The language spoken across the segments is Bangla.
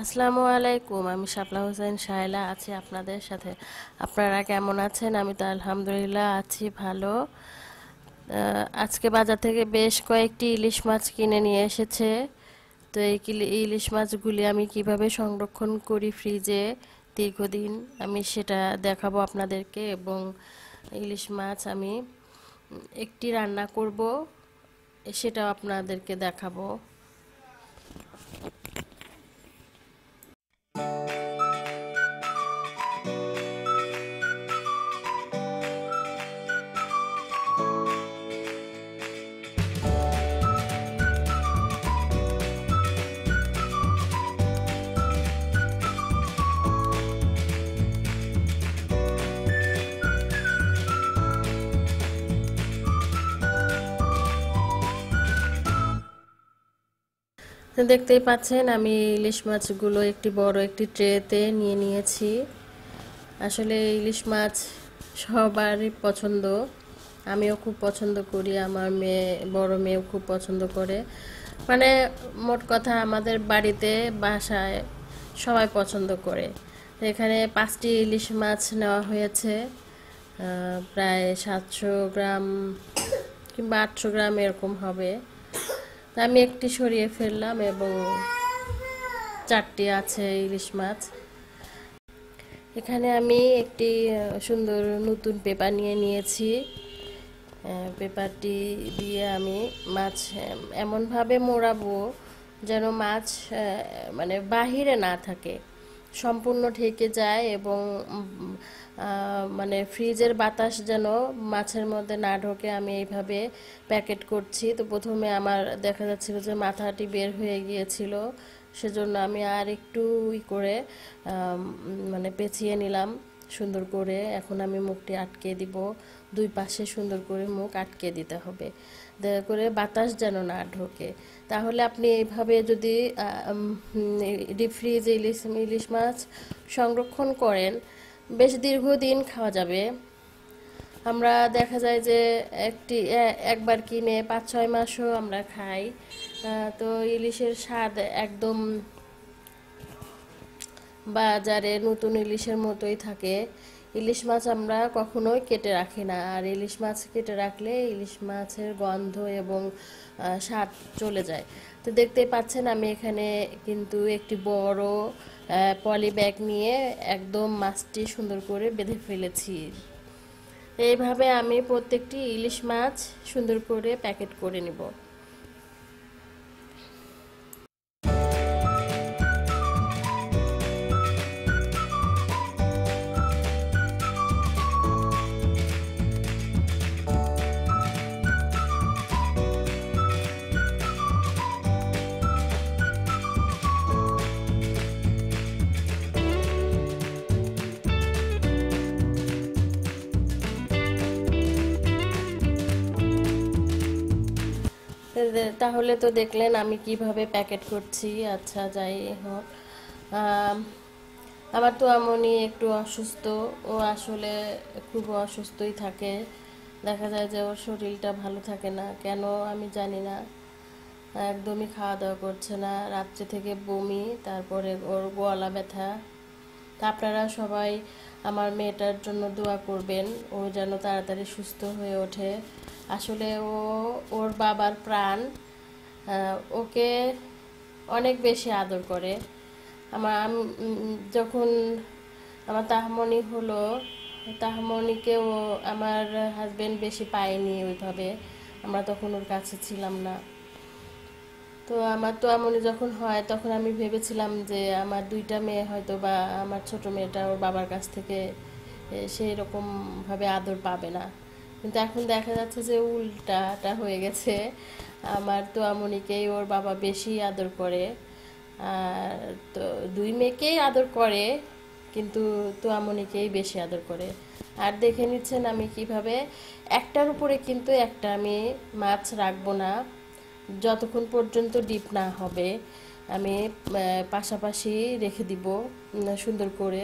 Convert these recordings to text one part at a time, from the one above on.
আসসালামু আলাইকুম। আমি শাপলা হোসেন শায়লা আছি আপনাদের সাথে। আপনারা কেমন আছেন? আমি তো আলহামদুলিল্লাহ আছি ভালো। আজকে বাজার থেকে বেশ কয়েকটি ইলিশ মাছ কিনে নিয়ে এসেছে। তো এই ইলিশ মাছগুলি আমি কিভাবে সংরক্ষণ করি ফ্রিজে দীর্ঘদিন, আমি সেটা দেখাবো আপনাদেরকে। এবং ইলিশ মাছ আমি একটি রান্না করব, সেটাও আপনাদেরকে দেখাবো। তো দেখতেই পাচ্ছেন আমি ইলিশ মাছগুলো একটি বড় একটি ট্রেতে নিয়ে নিয়েছি। আসলে ইলিশ মাছ সবারই পছন্দ, আমিও খুব পছন্দ করি, আমার মেয়ে, বড় মেয়েও খুব পছন্দ করে। মানে মোট কথা আমাদের বাড়িতে বাসায় সবাই পছন্দ করে। তো এখানে 5টি ইলিশ মাছ নেওয়া হয়েছে, প্রায় 700 গ্রাম কিংবা 800 গ্রাম এরকম হবে। তা আমি একটি সরিয়ে ফেললাম এবং 4টি আছে ইলিশ মাছ। এখানে আমি একটি সুন্দর নতুন পেপার নিয়ে নিয়েছি। পেপারটি দিয়ে আমি মাছ এমনভাবে মোড়াবো যেন মাছ মানে বাহিরে না থাকে, সম্পূর্ণ ঢেকে যায়। এবং মানে ফ্রিজের বাতাস যেন মাছের মধ্যে না ঢোকে, আমি এইভাবে প্যাকেট করছি। তো প্রথমে আমার দেখা যাচ্ছিল যে মাথাটি বের হয়ে গিয়েছিল, সেজন্য আমি আর একটু করে মানে পেঁচিয়ে নিলাম সুন্দর করে। এখন আমি মুখটি আটকে দিব, দুই পাশে সুন্দর করে মুখ আটকে দিতে হবে, দয়া করে বাতাস যেন না ঢোকে। তাহলে আপনি এইভাবে যদি ডিপ ফ্রিজে ইলিশ মাছ সংরক্ষণ করেন, বেশ দীর্ঘদিন খাওয়া যাবে। আমরা দেখা যায় যে একবার কিনে 5-6 মাসও আমরা খাই। তো ইলিশের স্বাদ একদম বাজারে নতুন ইলিশের মতোই থাকে। ইলিশ মাছ আমরা কখনোই কেটে রাখি না, আর ইলিশ মাছ কেটে রাখলে ইলিশ মাছের গন্ধ এবং স্বাদ চলে যায়। তো দেখতেই পাচ্ছেন আমি এখানে কিন্তু একটি বড় পলি ব্যাগ নিয়ে একদম মাছটি সুন্দর করে বেঁধে ফেলেছি। এইভাবে আমি প্রত্যেকটি ইলিশ মাছ সুন্দর করে প্যাকেট করে নিব। তাহলে তো দেখলেন আমি কিভাবে প্যাকেট করছি। আচ্ছা, যাই হোক, আম, আমার তো আমনি একটু অসুস্থ, ও আসলে খুব অসুস্থই থাকে। দেখা যায় যে ওর শরীরটা ভালো থাকে না, কেন আমি জানি না। একদমই খাওয়া দাওয়া করছে না, রাত্রে থেকে বমি, তারপরে ওর গলা ব্যথা। তা আপনারা সবাই আমার মেয়েটার জন্য দোয়া করবেন, ও যেন তাড়াতাড়ি সুস্থ হয়ে ওঠে। আসলে ওর বাবার প্রাণ, ওকে অনেক বেশি আদর করে। যখন আমার তাহমনি হলো, তাহমনিকেও আমার হাজবেন্ড বেশি পায়নি ওইভাবে, আমরা তখন ওর কাছে ছিলাম না। তো আমার তো এমনই যখন হয়, তখন আমি ভেবেছিলাম যে আমার 2টা মেয়ে হয়তো বা আমার ছোট মেয়েটা ওর বাবার কাছ থেকে সেই রকম ভাবে আদর পাবে না। কিন্তু এখন দেখা যাচ্ছে যে উল্টাটা হয়ে গেছে, আমার তো আমনিকেই ওর বাবা বেশি আদর করে। আর তো 2 মেয়েকেই আদর করে, কিন্তু তো আমনিকেই বেশি আদর করে। আর দেখে নিচ্ছেন আমি কিভাবে একটার উপরে কিন্তু একটা আমি মাছ রাখবো না, যতক্ষণ পর্যন্ত ডিপ না হবে। আমি পাশাপাশি রেখে দিব সুন্দর করে।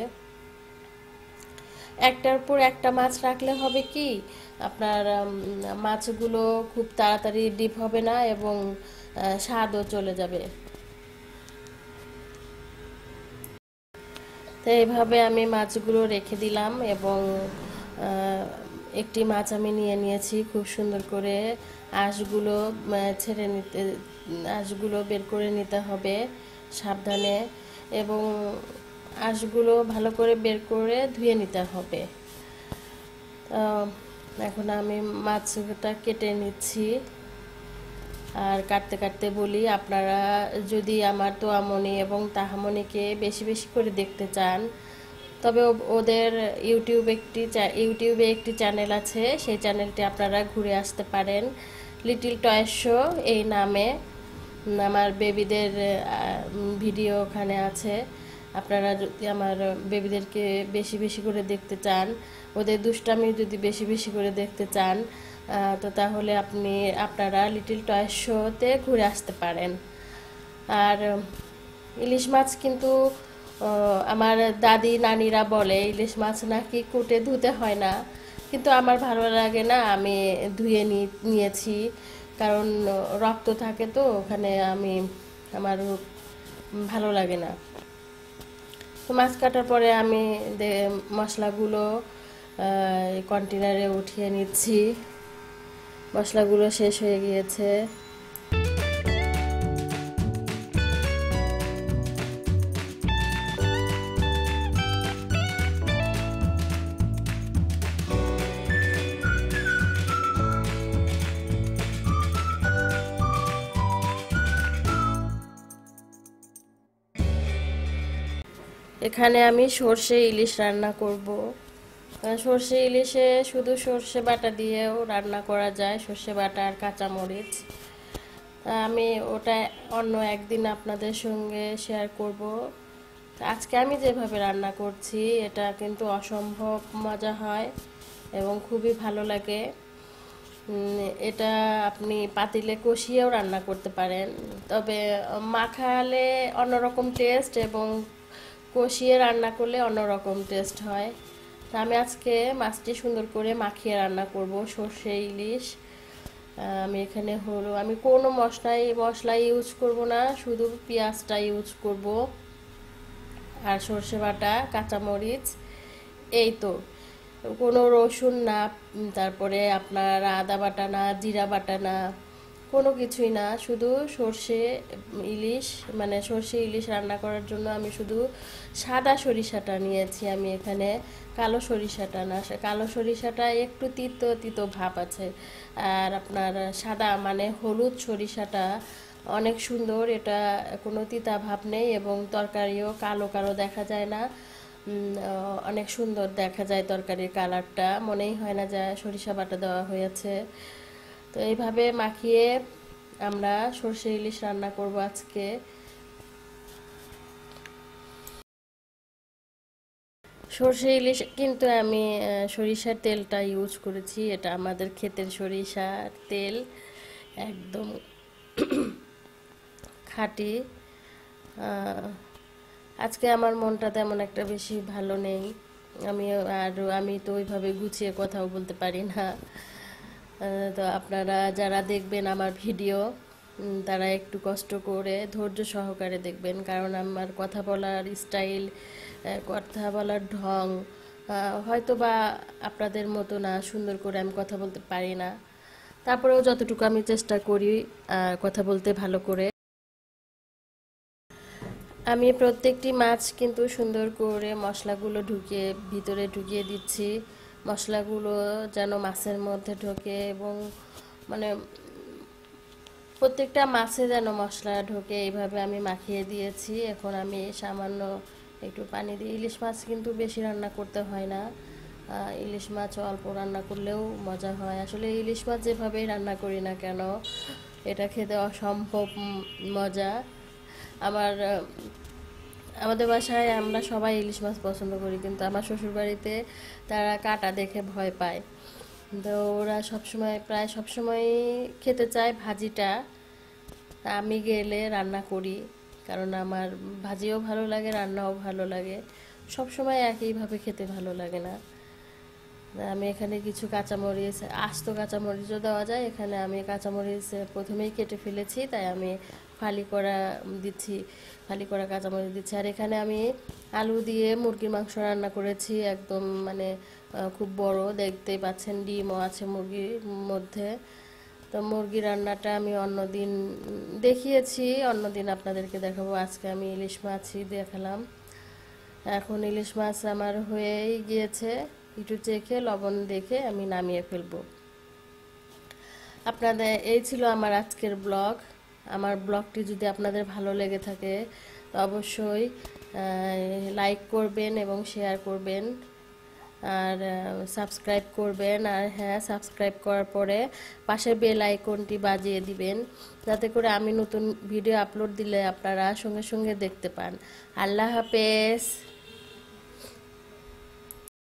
একটার পর একটা মাছ রাখলে হবে কি, আপনার মাছগুলো খুব তাড়াতাড়ি ডিপ হবে না এবং স্বাদও চলে যাবে। তো এইভাবে আমি মাছগুলো রেখে দিলাম এবং একটি মাছ আমি নিয়ে নিয়েছি খুব সুন্দর করে আঁশগুলো ছেড়ে নিতে, আঁশগুলো বের করে নিতে হবে সাবধানে, এবং আঁশগুলো ভালো করে বের করে ধুয়ে নিতে হবে। এখন আমি মাছটা কেটে নিচ্ছি। আর কাটতে কাটতে বলি, আপনারা যদি আমার তোয়ামনি এবং তাহামনিকে বেশি বেশি করে দেখতে চান, তবে ওদের ইউটিউবে একটি চ্যানেল আছে, সেই চ্যানেলটি আপনারা ঘুরে আসতে পারেন। লিটিল টয় শো এই নামে আমার বেবিদের ভিডিও ওখানে আছে। আপনারা যদি আমার বেবিদেরকে বেশি বেশি করে দেখতে চান, ওদের দুষ্টামি যদি বেশি বেশি করে দেখতে চান, তো তাহলে আপনারা লিটিল টয় শোতে ঘুরে আসতে পারেন। আর ইলিশ মাছ কিন্তু আমার দাদি নানিরা বলে ইলিশ মাছ নাকি কুটে ধুতে হয় না, কিন্তু আমার ভালো লাগে না, আমি ধুয়ে নিয়েছি, কারণ রক্ত থাকে তো ওখানে, আমার ভালো লাগে না। তো মাছ কাটার পরে আমি মশলাগুলো কন্টেনারে উঠিয়ে নিচ্ছি। মশলাগুলো শেষ হয়ে গিয়েছে। এখানে আমি সর্ষে ইলিশ রান্না করব। সর্ষে ইলিশে শুধু সর্ষে বাটা দিয়েও রান্না করা যায়, সর্ষে বাটা আর কাঁচামরিচ। আমি ওটা অন্য একদিন আপনাদের সঙ্গে শেয়ার করব। আজকে আমি যেভাবে রান্না করছি এটা কিন্তু অসম্ভব মজা হয় এবং খুবই ভালো লাগে। এটা আপনি পাতিলে কষিয়েও রান্না করতে পারেন, তবে মাখালে অন্যরকম টেস্ট এবং কষিয়ে রান্না করলে অন্যরকম টেস্ট হয়। তা আমি আজকে মাছটি সুন্দর করে মাখিয়ে রান্না করব, সর্ষে ইলিশ। আমি এখানে আমি কোনো মশলা ইউজ করব না, শুধু পেঁয়াজটা ইউজ করব আর সর্ষে বাটা, কাঁচামরিচ, এই তো, কোনো রসুন না, তারপরে আপনার আদা বাটা না, জিরা বাটা না, কোনো কিছুই না, শুধু সর্ষে ইলিশ রান্না করার জন্য আমি শুধু সাদা সরিষাটা নিয়েছি। আমি এখানে কালো সরিষাটা না, কালো সরিষাটা একটু তিতো তিতো ভাব আছে, আর আপনার সাদা মানে হলুদ সরিষাটা অনেক সুন্দর, এটা কোনো তিতা ভাব নেই এবং তরকারিও কালো কালো দেখা যায় না, অনেক সুন্দর দেখা যায় তরকারির কালারটা, মনেই হয় না যে সরিষা বাটা দেওয়া হয়েছে। তো এইভাবে মাখিয়ে আমরা সর্ষে ইলিশ রান্না করব আজকে। সর্ষে ইলিশ কিন্তু আমি সরিষার তেলটা ইউজ করেছি, এটা আমাদের ক্ষেতের সরিষার তেল, একদম খাঁটি। আজকে আমার মনটা তেমন একটা বেশি ভালো নেই, আমি তো ওইভাবে গুছিয়ে কথাও বলতে পারি না। তো আপনারা যারা দেখবেন আমার ভিডিও, তারা একটু কষ্ট করে ধৈর্য সহকারে দেখবেন, কারণ আমার কথা বলার স্টাইল, কথা বলার ঢং হয়তো বা আপনাদের মতো না, সুন্দর করে আমি কথা বলতে পারি না, তারপরেও যতটুকু আমি চেষ্টা করি কথা বলতে ভালো করে। আমি প্রত্যেকটি মাছ কিন্তু সুন্দর করে মশলাগুলো ভিতরে ঢুকিয়ে দিচ্ছি, মশলাগুলো যেন মাছের মধ্যে ঢোকে এবং মানে প্রত্যেকটা মাছে যেন মশলা ঢোকে, এইভাবে আমি মাখিয়ে দিয়েছি। এখন আমি সামান্য একটু পানি দিই। ইলিশ মাছ কিন্তু বেশি রান্না করতে হয় না, ইলিশ মাছ অল্প রান্না করলেও মজা হয়। আসলে ইলিশ মাছ যেভাবেই রান্না করি না কেন, এটা খেতে অসম্ভব মজা। আমাদের বাসায় আমরা সবাই ইলিশ মাছ পছন্দ করি, কিন্তু আমার শ্বশুরবাড়িতে তারা কাঁটা দেখে ভয় পায়, তো ওরা প্রায় সবসময় খেতে চায় ভাজিটা। আমি গেলে রান্না করি, কারণ আমার ভাজিও ভালো লাগে, রান্নাও ভালো লাগে, সবসময় একইভাবে খেতে ভালো লাগে না। আমি এখানে কিছু কাঁচামরিচ, আস্ত কাঁচামরিচও দেওয়া যায়, এখানে আমি কাঁচামরিচ প্রথমেই কেটে ফেলেছি, তাই আমি ফালি করা দিচ্ছি, ফালি করা কাঁচামরিচ দিচ্ছি। আর এখানে আমি আলু দিয়ে মুরগির মাংস রান্না করেছি, একদম মানে খুব বড়, দেখতেই পাচ্ছেন ডিমও আছে মুরগির মধ্যে। তো মুরগি রান্নাটা আমি অন্যদিন দেখিয়েছি, অন্যদিন আপনাদেরকে দেখাবো। আজকে আমি ইলিশ মাছই দেখালাম। এখন ইলিশ মাছ আমার হয়েই গিয়েছে, একটু চেখে লবণ দেখে আমি নামিয়ে ফেলবো। আপনাদের এই ছিল আমার আজকের ব্লগ। আমার ব্লগটি যদি আপনাদের ভালো লেগে থাকে তো অবশ্যই লাইক করবেন এবং শেয়ার করবেন, আর সাবস্ক্রাইব করবেন। আর হ্যাঁ, সাবস্ক্রাইব করার পরে পাশের বেল আইকনটি বাজিয়ে দিবেন, যাতে করে আমি নতুন ভিডিও আপলোড দিলে আপনারা সঙ্গে সঙ্গে দেখতে পান। আল্লাহ হাফেজ।